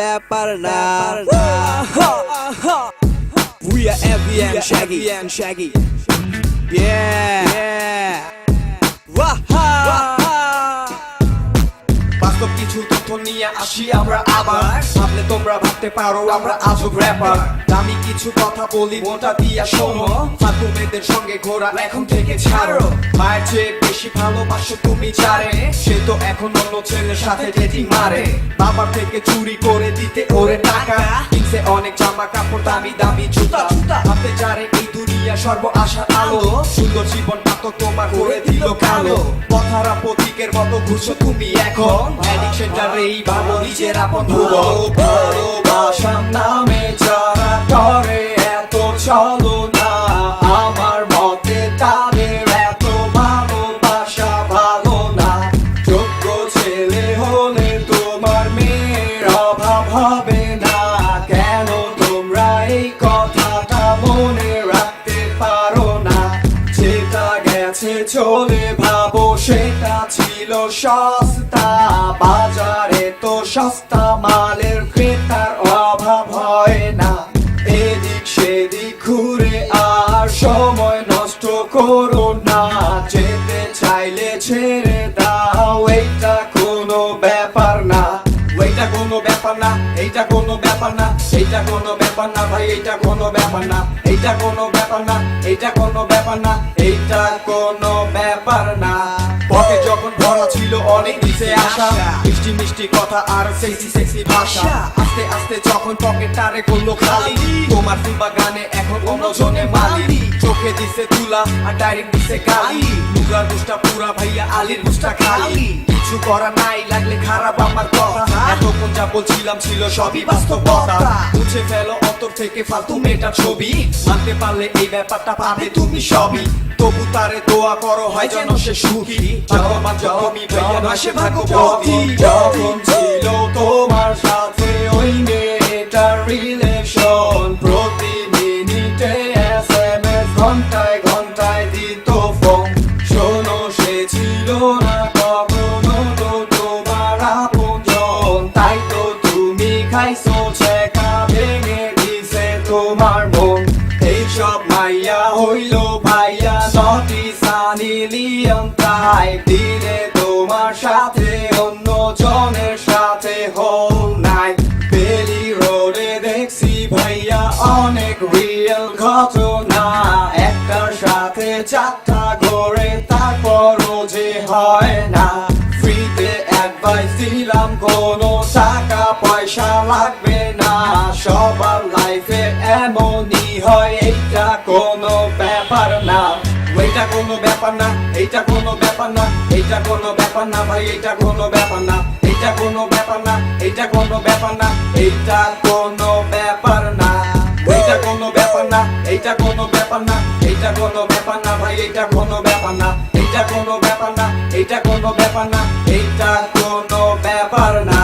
ব্যাপার না। We are Envy and Shaggy. Yeah. বাস্তব কিছু তথ্য নিয়ে আসি আমরা আবার, ভাবলে তোমরা ভাবতে পারো আমরা আজব র্যাপার। দামি কিছু কথা বলি মোটা দিয়া শোনো, ফালতু মেয়েদের সঙ্গে ঘোরা এখন থেকে ছাড়ো। মায়ের চেয়ে বেশি ভালোবাসো তুমি যারে, সে তো এখন অন্য ছেলের সাথে ডেটিং মারে। বাবার থেকে চুরি করে দিতে ওরে টাকা, কিনছে অনেক জামা কাপড় দামি দামি জুতা। ভাবতে যারে এই দুনিয়া সর্ব আশার আলো, সুন্দর জীবনটা তো তোমার করে দিল কালো। পথারা পথিকের মতো ঘুরছো তুমি এখন, অ্যাডিকশনটারেই ভাবো নিজের আপন ভুবন। ভালোবাসার নামে যারা করে এত ছলনা, আমার মতে তাদের এত ভালোবাসা ভালো না। যোগ্য ছেলে হলে তোমার মেয়ের অভাব হবে না। কেন তোমরা এই কথাটা মনে রাখতে পারো না? যেটা গেছে চলে ভাবো সেটা ছিল সস্তা, বাজারে তো সস্তা মালের ক্রেতার অভাব হয় না। এদিক সেদিক ঘুরে আর সময় নষ্ট করো না, যেতে চাইলে ছেড়ে দাও, এইটা কোনো ব্যাপার না। এইটা কোনো ব্যাপার না, এইটা কোনো ব্যাপার না, এইটা কোনো ব্যাপার না ভাই, এইটা কোনো ব্যাপার না, এইটা কোনো ব্যাপার না, এইটা কোনো ব্যাপার না, এইটা কোনো ব্যাপার না। পকে যখন ভরা ছিল অনেক দিছে আশা, মিষ্টি মিষ্টি কথা আর সেক্সি সেক্সি ভাষা। আস্তে আস্তে যখন পকেটটারে করলো খালি, তোমার ফুল বাগানে এখন অন্যজনে মালি। চোখে দিছে তুলা আর ডাইরেক্ট দিছে গালি, লুগার বুঝটা পুরা ভাইয়া আলির বুঝটা খালি। কিছু করা নাই লাগলে খারাপ আমার কথা, এতক্ষণ যা বলছিলাম ছিল সবই বাস্তবতা। মুছে ফেলো অন্তর থেকে ফালতু মেয়েটার ছবি, মানতে পারলে এই ব্যাপারটা পাবে তুমি সবই। তবু তারে দোয়া করো হয় যেন সে সুখী, ভাগ্যবান জমি ভাইয়া নয় সে ভাগ্যবতী। যখন ছিল তোমার সাথে ওই মেয়েটার রিলেশন, প্রতি মিনিটে SMS, ঘন্টায় ঘন্টায় দিত ফোন। শোনো সে ছিল না কখনো তো তোমার আপনজন, তাই তো তুমি খাইছো ছেকা, ভেঙে দিছে তোমার মন। এইসব মাইয়া হইল ভাইয়া নটি সানি লিয়ন, তাই দিনে তোমার সাথে অন্য জনের সাথে হোল নাই। বেলি রোডে দেখছি ভাইয়া অনেক রিয়েল ঘটনা, একটার সাথে চারটা ঘরে তারপরও যে হয় না। ফ্রিতে অ্যাডভাইস দিলাম কোনো টাকা পয়সা লাগবে না, সবার লাইফে এমনই হয়, এইটা কোনো ব্যাপার না। এইটা কোনো ব্যাপার না, এইটা কোনো ব্যাপার না, এইটা কোনো ব্যাপার না ভাই, এইটা কোনো ব্যাপার না, এইটা কোনো ব্যাপার না, এইটা কোনো ব্যাপার না, এইটা কোনো ব্যাপার না। এইটা কোনো ব্যাপার না, এইটা কোনো ব্যাপার না, এইটা কোনো ব্যাপার না ভাই, এইটা কোনো ব্যাপার না, এইটা কোনো ব্যাপার না, এইটা কোনো ব্যাপার না, এইটা কোনো ব্যাপার না।